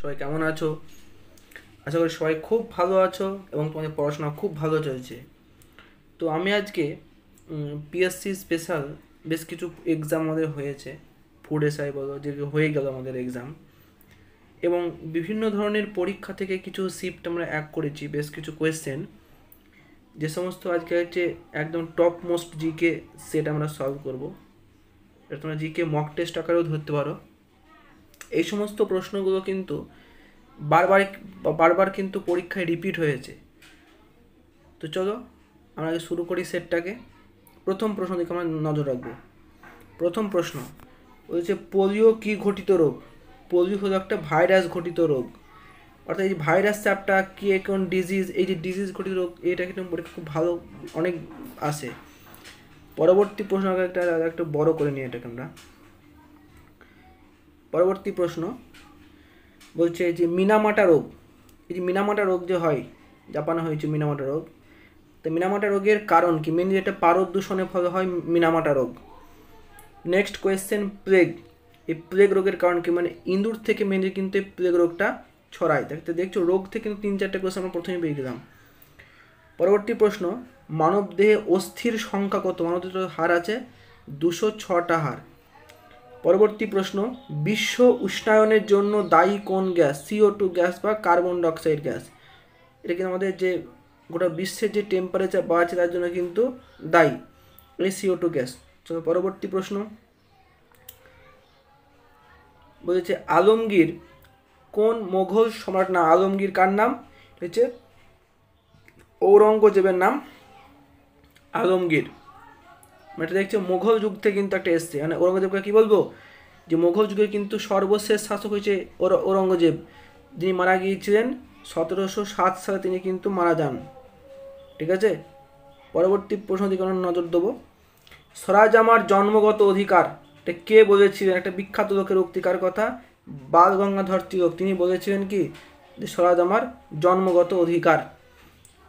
সবাই কেমন আছো? আশা করি সবাই খুব ভালো আছো এবং তোমাদের পড়াশোনা খুব ভালো চলছে। তো আমি আজকে পিএসসি স্পেশাল বেশ কিছু এক্সাম আমাদের হয়েছে, ফুড এসআই বলো, যে হয়ে গেল আমাদের এক্সাম, এবং বিভিন্ন ধরনের পরীক্ষা থেকে কিছু শিফট আমরা করেছি, বেশ কিছু কোয়েশ্চেন, যে সমস্ত আজকে হচ্ছে একদম টপ মোস্ট জিকে সেট আমরা সলভ করব। এটা তোমরা জিকে মক টেস্ট আকারেও ধরতে পারো। এই সমস্ত প্রশ্নগুলো কিন্তু বারবার বারবার কিন্তু পরীক্ষায় রিপিট হয়েছে। তো চলো আমরা আগে শুরু করি সেটটাকে। প্রথম প্রশ্ন দিকে আমরা নজর রাখবো। প্রথম প্রশ্ন বলছে, পোলিও কি ঘটিত রোগ? পোলিও হলো একটা ভাইরাস ঘটিত রোগ, অর্থাৎ এই ভাইরাস চ্যাপটা কি এখন ডিজিজ, এই যে ডিজিজ ঘটিত রোগ, এটা কিন্তু পরীক্ষা খুব ভালো অনেক আসে। পরবর্তী প্রশ্ন একটা বড় করে নিয়ে এটাকে আমরা। পরবর্তী প্রশ্ন বলছে যে মিনামাটা রোগ, এই যে মিনামাটা রোগ যে হয়, জাপানে হয়েছে মিনামাটা রোগ, তো মিনামাটা রোগের কারণ কি? মেনলি এটা পারদ দূষণের ফলে হয় মিনামাটা রোগ। নেক্সট কোয়েশ্চেন, প্লেগ, এই প্লেগ রোগের কারণ কি? মানে ইঁদুর থেকে মেনলি কিন্তু এই প্লেগ রোগটা ছড়ায়। দেখতে দেখছো রোগ থেকে কিন্তু 3-4টে কোয়েশ্চেন আমরা প্রথমে পেয়ে গেলাম। পরবর্তী প্রশ্ন, মানব দেহে অস্থির সংখ্যা কত? মানব দেহের হার আছে 206টা হার। পরবর্তী প্রশ্ন, বিশ্ব উষ্ণায়নের জন্য দায়ী কোন গ্যাস? CO2 গ্যাস বা কার্বন ডাইঅক্সাইড গ্যাস। এটা কিন্তু আমাদের যে গোটা বিশ্বের যে টেম্পারেচার বাড়ছে তার জন্য কিন্তু দায়ী এই CO2 গ্যাস। চলো পরবর্তী প্রশ্ন বলেছে, আলমগীর কোন মোগল সম্রাট? না, আলমগীর কার নাম? হচ্ছে ঔরঙ্গজেবের নাম আলমগীর। এটা দেখছে মোগল যুগ থেকে কিন্তু একটা এসছে, মানে ঔরঙ্গজেবকে কি বলবো, যে মোগল যুগে কিন্তু সর্বশেষ শাসক হয়েছে ঔরঙ্গজেব, যিনি মারা গিয়েছিলেন 1707 সালে, তিনি কিন্তু মারা যান। ঠিক আছে, পরবর্তী প্রশ্ন দিকে আমরা নজর দেবো। স্বরাজ আমার জন্মগত অধিকার, এটা কে বলেছিলেন? একটা বিখ্যাত লোকের উক্তিকার কথা, বাল গঙ্গাধর তিলক, তিনি বলেছিলেন কি যে স্বরাজ আমার জন্মগত অধিকার।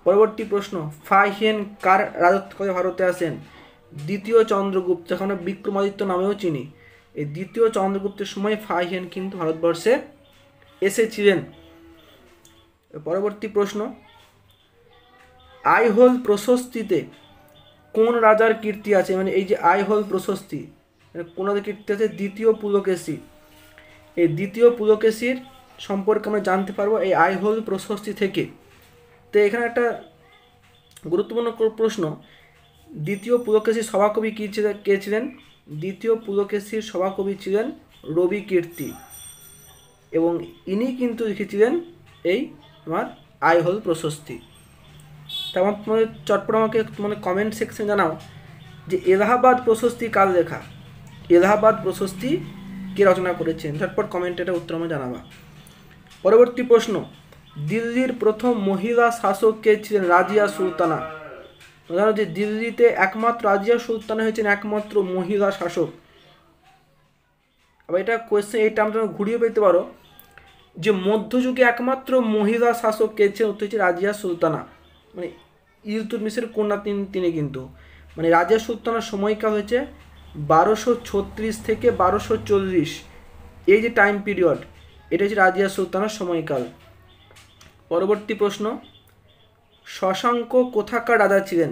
পরবর্তী প্রশ্ন, ফাহিয়েন কার রাজত্বকালে ভারতে আসেন? দ্বিতীয় চন্দ্রগুপ্ত, যাকে আমরা বিক্রমাদিত্য নামেও চিনি, এই দ্বিতীয় চন্দ্রগুপ্তের সময় ফাহিয়েন কিন্তু ভারতবর্ষে এসেছিলেন। পরবর্তী প্রশ্ন, আইহোল প্রশস্তিতে কোন রাজার কীর্তি আছে? মানে এই যে আইহোল প্রশস্তি, মানে কোন রাজার কীর্তি আছে? দ্বিতীয় পুলকেশী। এই দ্বিতীয় পুলকেশীর সম্পর্কে আমরা জানতে পারবো এই আইহোল প্রশস্তি থেকে। তো এখানে একটা গুরুত্বপূর্ণ প্রশ্ন, দ্বিতীয় পুলকেশীর সভাকবি কে ছিলেন? দ্বিতীয় পুলকেশীর সভাকবি ছিলেন রবি কীর্তি, এবং ইনি কিন্তু লিখেছিলেন এই আমার আইহোল প্রশস্তি। তেমন তোমাদের চটপট আমাকে মানে কমেন্ট সেকশন জানাও যে এলাহাবাদ প্রশস্তি কার লেখা? এলাহাবাদ প্রশস্তি কে রচনা করেছেন? ঝটপট কমেন্টে এটা উত্তর আমরা জানাবা। পরবর্তী প্রশ্ন, দিল্লির প্রথম মহিলা শাসক কে ছিলেন? রাজিয়া সুলতানা। জানো যে দিল্লিতে একমাত্র রাজিয়া সুলতানা হয়েছেন একমাত্র মহিলা শাসক। আবার এটা কোয়েশ্চেন, এই টার্মটা ঘুরিয়ে পেতে পারো যে মধ্যযুগে একমাত্র মহিলা শাসক কে ছিলেন? উত্তর হচ্ছে রাজিয়া সুলতানা, মানে ইলতুৎমিশের কন্যা তিনি কিন্তু, মানে রাজিয়া সুলতানার সময়কাল হয়েছে 1236 থেকে 1240, এই যে টাইম পিরিয়ড, এটা হচ্ছে রাজিয়া সুলতানার সময়কাল। পরবর্তী প্রশ্ন, শশাঙ্ক কোথাকার রাজা ছিলেন?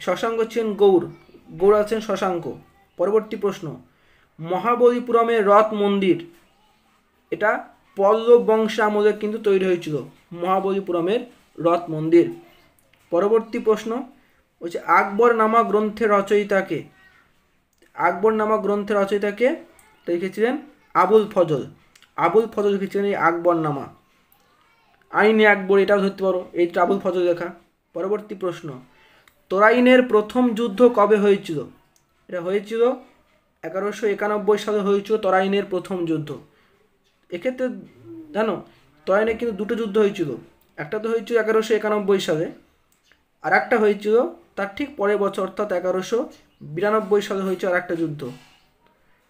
শশাঙ্ক ছিলেন গৌড় আছেন শশাঙ্ক। পরবর্তী প্রশ্ন, মহাবলীপুরমের রথ মন্দির, এটা পল্লব বংশ আমলে কিন্তু তৈরি হয়েছিল মহাবলীপুরমের রথ মন্দির। পরবর্তী প্রশ্ন হচ্ছে আকবর নামা গ্রন্থের রচয়িতাকে? আকবর নামা গ্রন্থের রচয়িতাকে লিখেছিলেন আবুল ফজল। আবুল ফজল লিখেছিলেন এই আকবর নামা। আইনে আকবর, এটাও ধরতে পারো, এইটা আবুল ফজল লেখা। পরবর্তী প্রশ্ন, তরাইনের প্রথম যুদ্ধ কবে হয়েছিল? এটা হয়েছিল 1191 সালে হয়েছিল তরাইনের প্রথম যুদ্ধ। এক্ষেত্রে জানো তরাইনে কিন্তু দুটো যুদ্ধ হয়েছিল, একটা তো হয়েছিল 1191 সালে, আর একটা হয়েছিল তার ঠিক পরের বছর অর্থাৎ 1192 সালে হয়েছিল আর একটা যুদ্ধ,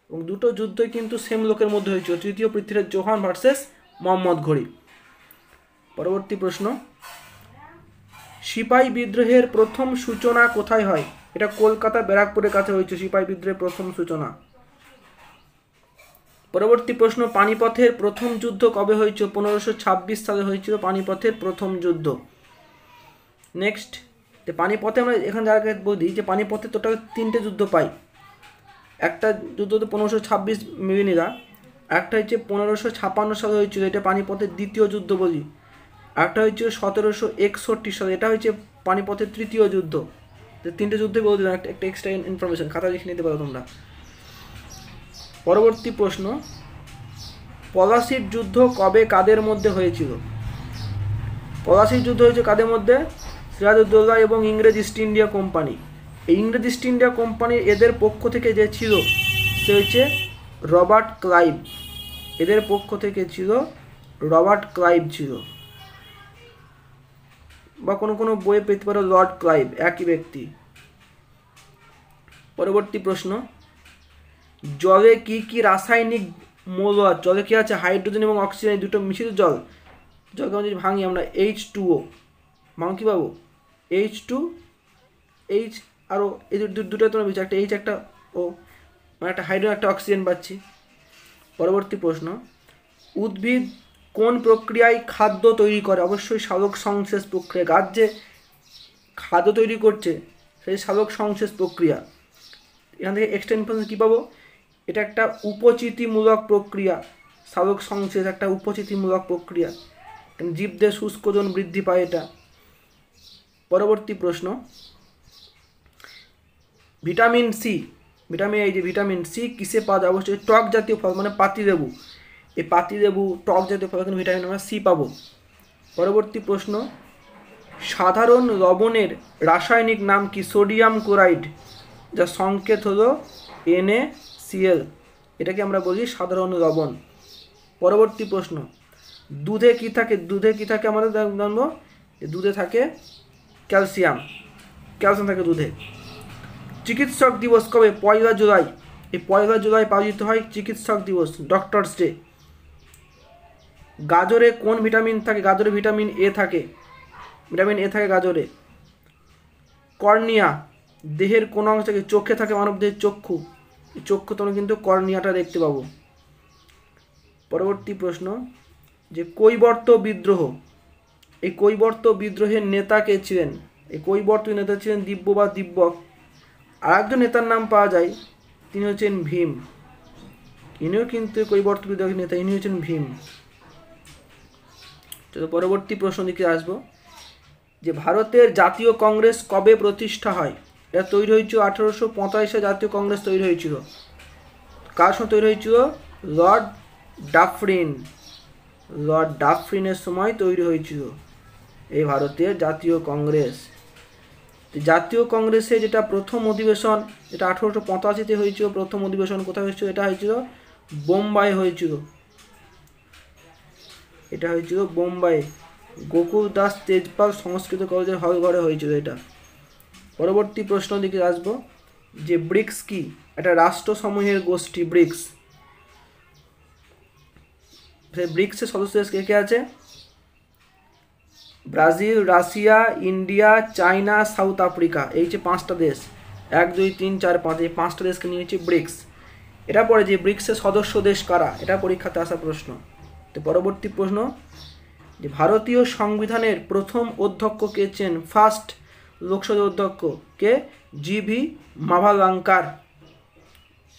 এবং দুটো যুদ্ধই কিন্তু সেম লোকের মধ্যে হয়েছিল, তৃতীয় পৃথ্বীরাজ চৌহান ভার্সেস মোহাম্মদ ঘড়ি। পরবর্তী প্রশ্ন, সিপাহী বিদ্রোহের প্রথম সূচনা কোথায় হয়? এটা কলকাতা ব্যারাকপুরের কাছে হয়েছে সিপাহী বিদ্রোহের প্রথম সূচনা। পরবর্তী প্রশ্ন, পানিপথের প্রথম যুদ্ধ কবে হয়েছিল? 1526 সালে হয়েছিল পানিপথের প্রথম যুদ্ধ। নেক্সট, পানিপথে আমরা এখানে যাকে বলি যে পানিপথে টোটাল 3টে যুদ্ধ পাই। একটা যুদ্ধ তো 1526 মেবিনিরা, একটা হচ্ছে 1556 সালে হয়েছিল, এটা পানিপথের দ্বিতীয় যুদ্ধ বলি। একটা হচ্ছে 1761 সালে, এটা হচ্ছে পানিপথের তৃতীয় যুদ্ধ। তো 3টে যুদ্ধই বলে দিলাম, একটা এক্সট্রা ইনফরমেশন, খাতা লিখে নিতে পারো তোমরা। পরবর্তী প্রশ্ন, পলাশির যুদ্ধ কবে কাদের মধ্যে হয়েছিল? পলাশির যুদ্ধ হয়েছে কাদের মধ্যে? সিরাজউদ্দৌলা এবং ইংরেজ ইস্ট ইন্ডিয়া কোম্পানি। এই ইংরেজ ইস্ট ইন্ডিয়া কোম্পানি এদের পক্ষ থেকে যে ছিল সে হচ্ছে রবার্ট ক্লাইভ। এদের পক্ষ থেকে ছিল রবার্ট ক্লাইভ ছিল, বা কোনো কোনো বইয়ে পেতে পারো লর্ড ক্লাইভ, একই ব্যক্তি। পরবর্তী প্রশ্ন, জলে কি কি রাসায়নিক মৌল আছে? জলে কি আছে? হাইড্রোজেন এবং অক্সিজেন, দুটো মিশ্রিত জল। জলকে আমরা যদি ভাঙি আমরা H2O, ভাঙ কী পাবো? H2H, আরও এই দুটো তোমরা বুঝছো, একটা H একটা O, মানে একটা হাইড্রোজেন একটা অক্সিজেন পাচ্ছি। পরবর্তী প্রশ্ন, উদ্ভিদ কোন প্রক্রিয়ায় খাদ্য তৈরি করে? অবশ্যই সালোক সংশ্লেষ প্রক্রিয়া। গাছ যে খাদ্য তৈরি করছে সেই সালোক সংশ্লেষ প্রক্রিয়া। এখান থেকে এক্সট্রা ইনফরমেশন কী পাবো? এটা একটা উপচিতিমূলক প্রক্রিয়া। সালোক সংশ্লেষ একটা উপচিতিমূলক প্রক্রিয়া, জীবদের শুষ্ক ওজন বৃদ্ধি পায় এটা। পরবর্তী প্রশ্ন, ভিটামিন সি, ভিটামিন সি কিসে পাওয়া যায়? অবশ্যই টক জাতীয় ফল, মানে পাতিলেবু। এই পাতিলেবু টক জাতীয় ফল কিন্তু ভিটামিন আমরা সি পাবো। পরবর্তী প্রশ্ন, সাধারণ লবণের রাসায়নিক নাম কি? সোডিয়াম ক্লোরাইড, যার সংকেত হলো NaCl, এটাকে আমরা বলি সাধারণ লবণ। পরবর্তী প্রশ্ন, দুধে কি থাকে? দুধে কি থাকে আমাদের জানবো? দুধে থাকে ক্যালসিয়াম থাকে দুধে। চিকিৎসক দিবস কবে? 1 জুলাই। এই 1 জুলাই পালিত হয় চিকিৎসক দিবস, ডক্টরস ডে। গাজরে কোন ভিটামিন থাকে? গাজরে ভিটামিন এ থাকে, গাজরে। কর্নিয়া দেহের কোন অংশ থাকে? চোখে থাকে, মানব দেহের চক্ষু। চক্ষু তোমরা কিন্তু কর্নিয়াটা দেখতে পাবো। পরবর্তী প্রশ্ন, যে কৈবর্ত বিদ্রোহ, এই কৈবর্ত বিদ্রোহের নেতা কে ছিলেন? এই কৈবর্ত নেতা ছিলেন দিব্য বা দিব্যক। আর একজন নেতার নাম পাওয়া যায়, তিনি হচ্ছেন ভীম। ইনিও কিন্তু কৈবর্ত বিদ্রোহের নেতা, ইনি হচ্ছেন ভীম। তো পরবর্তী প্রশ্ন দিকে আসবো, যে ভারতের জাতীয় কংগ্রেস কবে প্রতিষ্ঠা হয়? এটা তৈরি হয়েছিল 1845 সালে। জাতীয় কংগ্রেস তৈরি হয়েছিল কার সময় তৈরি হয়েছিল? লর্ড ডাফরিনের সময় তৈরি হয়েছিল এই ভারতের জাতীয় কংগ্রেস। জাতীয় কংগ্রেসে যেটা প্রথম অধিবেশন, এটা 1885-তে হয়েছিল। প্রথম অধিবেশন কোথায় হয়েছিল? এটা হয়েছিল বোম্বাই হয়েছিল। এটা হয়েছিল বোম্বাই, গোকুল দাস তেজপাল সংস্কৃত কলেজের হল ঘরে হয়েছিল এটা। পরবর্তী প্রশ্ন দিকে আসবো, যে ব্রিক্স কি? একটা রাষ্ট্রসমূহের গোষ্ঠী ব্রিক্স। ব্রিক্সের সদস্য দেশ কে কে আছে? Brazil, Russia, India, China, south Africa. এই যে 5টা দেশ, 1 2 3 4 5, এই 5টা দেশকে নিয়ে হচ্ছে ব্রিক্স। এটা পরে যে ব্রিক্সের সদস্য দেশ কারা, এটা পরীক্ষাতে আসা প্রশ্ন। তো পরবর্তী প্রশ্ন, যে ভারতীয় সংবিধানের প্রথম অধ্যক্ষ কে ছিলেন? ফার্স্ট লোকসভা অধ্যক্ষ কে? GV মাভালাঙ্কার।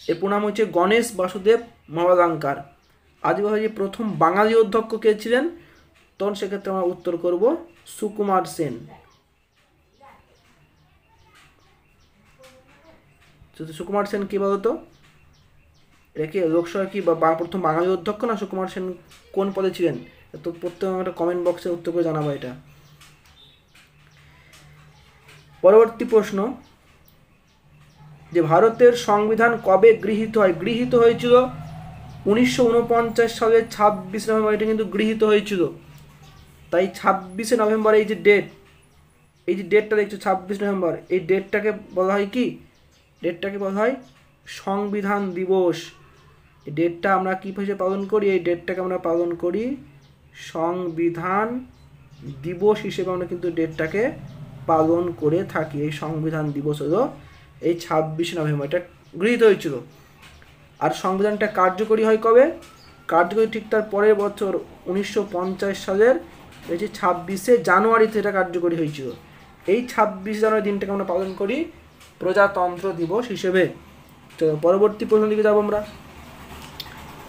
এর পুনাম হচ্ছে গণেশ বাসুদেব মাভালাঙ্কার। আদিবাসী প্রথম বাঙালি অধ্যক্ষ কে ছিলেন? তখন সেক্ষেত্রে আমরা উত্তর করব সুকুমার সেন। সুকুমার সেন কি বলতো? এটা কি লোকসভা কি প্রথম বাঙালি অধ্যক্ষ না সুকুমার সেন কোন পদে ছিলেন? তো প্রত্যেক একটা কমেন্ট বক্সে উত্তর করে জানাবো এটা। পরবর্তী প্রশ্ন, যে ভারতের সংবিধান কবে গৃহীত হয়? গৃহীত হয়েছিল 1949 সালের 26 নভেম্বর। এটা কিন্তু গৃহীত হয়েছিল, তাই 26 নভেম্বর এই যে ডেটটা দেখছো 26 নভেম্বর, এই ডেটটাকে বলা হয় কি? ডেটটাকে বলা হয় সংবিধান দিবস। এই ডেটটা আমরা কী হিসেবে পালন করি? এই ডেটটাকে আমরা পালন করি সংবিধান দিবস হিসেবে। আমরা কিন্তু ডেটটাকে পালন করে থাকি। এই সংবিধান দিবস হলো এই 26 নভেম্বর, এটা গৃহীত হয়েছিল। আর সংবিধানটা কার্যকরী হয় কবে? কার্যকরী ঠিক তার পরের বছর 1950 সালের 26শে জানুয়ারিতে এটা কার্যকরী হয়েছিল। এই 26 জানুয়ারি দিনটাকে আমরা পালন করি প্রজাতন্ত্র দিবস হিসেবে। চলো পরবর্তী প্রশ্ন দিকে যাবো আমরা।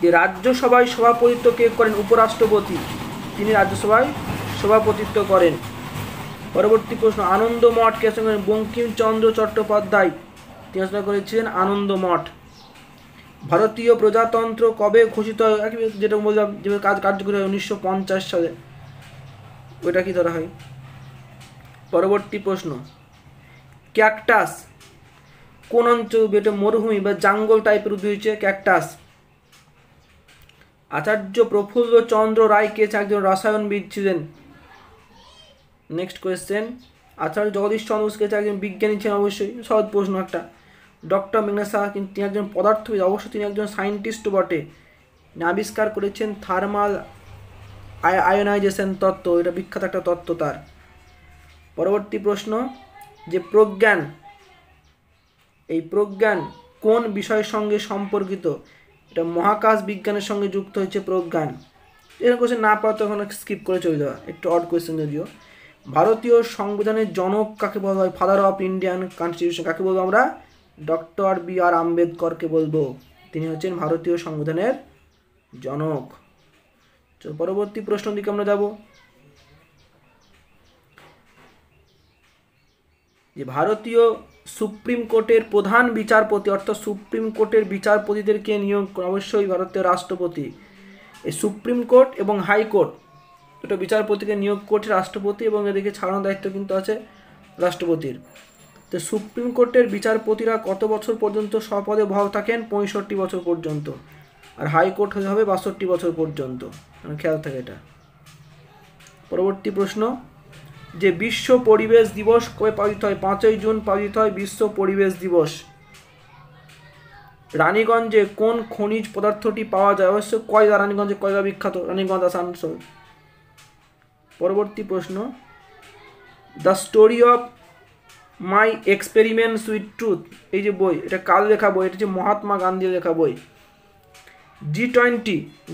যে রাজ্যসভায় সভাপতিত্ব কে করেন? উপরাষ্ট্রপতি, তিনি রাজ্যসভায় সভাপতিত্ব করেন। পরবর্তী প্রশ্ন, আনন্দ মঠ কে রচনা করেন? বঙ্কিমচন্দ্র চট্টোপাধ্যায়, তিনি রচনা করেছিলেন আনন্দ মঠ। ভারতীয় প্রজাতন্ত্র কবে ঘোষিত হয়? যেটা বললাম যেভাবে কার্যকরী হয় 1950 সালে, ওইটা কি ধরা হয়? পরবর্তী প্রশ্ন, ক্যাকটাস কোন অঞ্চল? এটা মরুভূমি বা জঙ্গল টাইপের উদ্ভিদ হচ্ছে ক্যাকটাস। আচার্য প্রফুল্ল চন্দ্র রায় কে একজন রসায়নবিদ ছিলেন। নেক্সট কোয়েশ্চেন, আচার্য জগদীশ চন্দ্র বসু কে একজন বিজ্ঞানী ছিলেন, অবশ্যই সহজ প্রশ্ন একটা। ডক্টর মেঘনাদ সাহা কিন্তু তিনি একজন পদার্থবিদ, অবশ্যই তিনি একজন সায়েন্টিস্টও বটে। আবিষ্কার করেছেন থার্মাল আয়োনাইজেশন তত্ত্ব, এটা বিখ্যাত একটা তত্ত্ব তার। পরবর্তী প্রশ্ন, যে প্রজ্ঞান, এই প্রজ্ঞান কোন বিষয়ের সঙ্গে সম্পর্কিত? এটা মহাকাশ বিজ্ঞানের সঙ্গে যুক্ত হয়েছে প্রজ্ঞান। এরকম কোয়েশ্চেন না পাওয়া তো এখন স্কিপ করে চলে যাওয়া, একটু অড কোয়েশ্চেন যদিও। ভারতীয় সংবিধানের জনক কাকে বলা হয়? ফাদার অফ ইন্ডিয়ান কনস্টিটিউশন কাকে বলবো আমরা? Doctor B.R.. আম্বেদকরকে বলবো, তিনি হচ্ছেন ভারতীয় সংবিধানের জনক। পরবর্তী প্রশ্ন দিকে আমরা যাব। যে ভারতীয় সুপ্রিম কোর্টের প্রধান বিচারপতি, অর্থাৎ সুপ্রিম কোর্টের বিচারপতিদেরকে নিয়োগ অবশ্যই ভারতীয় রাষ্ট্রপতি। এই সুপ্রিম কোর্ট এবং হাইকোর্ট দুটো বিচারপতিকে নিয়োগ করছে রাষ্ট্রপতি, এবং এদিকে ছাড়ানোর দায়িত্ব কিন্তু আছে রাষ্ট্রপতির। তো সুপ্রিম কোর্টের বিচারপতিরা কত বছর পর্যন্ত স্বপদে বহাল থাকেন? 65 বছর পর্যন্ত। আর হাইকোর্ট হবে 62 বছর পর্যন্ত, খেয়াল থাকে এটা। পরবর্তী প্রশ্ন, যে বিশ্ব পরিবেশ দিবস কবে পালিত হয়? 5ই জুন পালিত হয় বিশ্ব পরিবেশ দিবস। রানীগঞ্জে কোন খনিজ পদার্থটি পাওয়া যায়? অবশ্য কয়লা, রানীগঞ্জে কয়লা বিখ্যাত, রানীগঞ্জ আসানসোল। পরবর্তী প্রশ্ন, the story of my experiments with truth, এই যে বই, এটা কার লেখা বই? এটা হচ্ছে মহাত্মা গান্ধীর লেখা বই। G20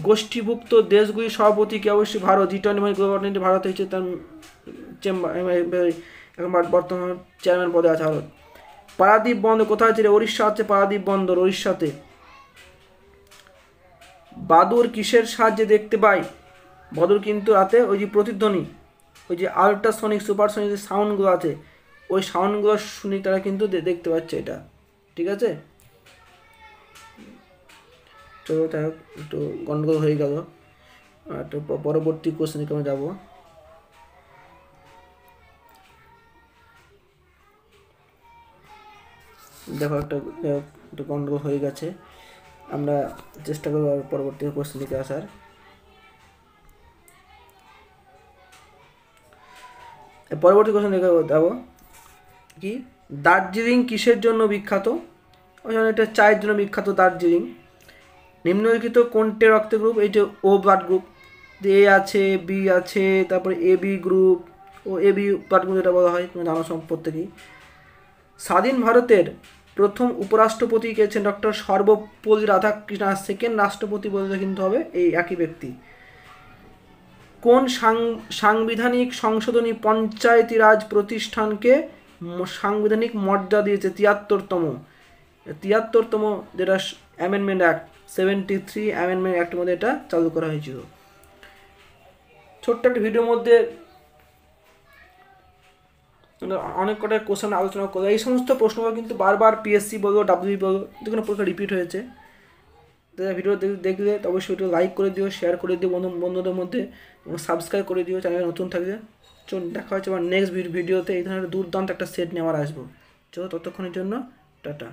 গোষ্ঠীভুক্ত দেশগুলির সভাপতি কি? অবশ্যই ভারত। G20 মানে গভর্নমেন্ট, ভারত হচ্ছে তার চেম্বার, এখন বর্তমান চেয়ারম্যান পদে আছে ভারত। পারাদ্বীপ বন্দর কোথায় আছে? উড়িষ্যা আছে পারাদ্বীপ বন্দর, উড়িষ্যাতে। বাদুর কিসের সাহায্যে দেখতে পাই? বাদুর কিন্তু রাতে ওই যে প্রতিধ্বনি, ওই যে আল্ট্রাসনিক সুপারসনিক যে সাউন্ডগুলো আছে, ওই সাউন্ডগুলো শুনি তারা কিন্তু দেখতে পাচ্ছে এটা, ঠিক আছে। চলো তাই হোক, একটু গন্ডগোল হয়ে গেল। তো পরবর্তী কোশ্চেনে আমরা যাবো। দেখো একটা গন্ডগোল হয়ে গেছে, আমরা চেষ্টা করবো পরবর্তী কোশ্চেন দিকে আসার। পরবর্তী কোশ্চেন দিকে যাবো। কি দার্জিলিং কিসের জন্য বিখ্যাত? এটা চায়ের জন্য বিখ্যাত দার্জিলিং। নিম্নলিখিত কোনটি রক্ত গ্রুপ? এই যে ও ব্লাড গ্রুপ, এ আছে, বি আছে, তারপরে A B group O A B blood group যেটা বলা হয়, তুমি জানো প্রত্যেকেই। স্বাধীন ভারতের প্রথম উপরাষ্ট্রপতি কে ছিলেন? ডক্টর সর্বপল্লী রাধাকৃষ্ণন। সেকেন্ড রাষ্ট্রপতি বলতে কিন্তু হবে এই একই ব্যক্তি। কোন সাংবিধানিক সংশোধনী পঞ্চায়েতি রাজ প্রতিষ্ঠানকে সাংবিধানিক মর্যাদা দিয়েছে? 73তম যেটা অ্যামেন্ডমেন্ট অ্যাক্ট, 73 অ্যামেন্ডমেন্ট অ্যাক্টের মধ্যে এটা চালু করা হয়েছিল। ছোট্ট একটা ভিডিওর মধ্যে অনেক কটা কোশ্চেন আলোচনা করলো। এই সমস্ত প্রশ্নগুলো কিন্তু বারবার পিএসসি বলো, ডাব্লিউবি বলো, যে কোনো পরীক্ষা রিপিট হয়েছে। ভিডিও দেখলে অবশ্যই ভিডিও লাইক করে দিও, শেয়ার করে দিও বন্ধুদের মধ্যে, এবং সাবস্ক্রাইব করে দিও চ্যানেলে নতুন থাকলে। চলুন দেখা হচ্ছে আমার নেক্সট ভিডিওতে। এই ধরনের দুর্দান্ত একটা সেট নিয়ে আবার আসবো। চলো ততক্ষণের জন্য টাটা।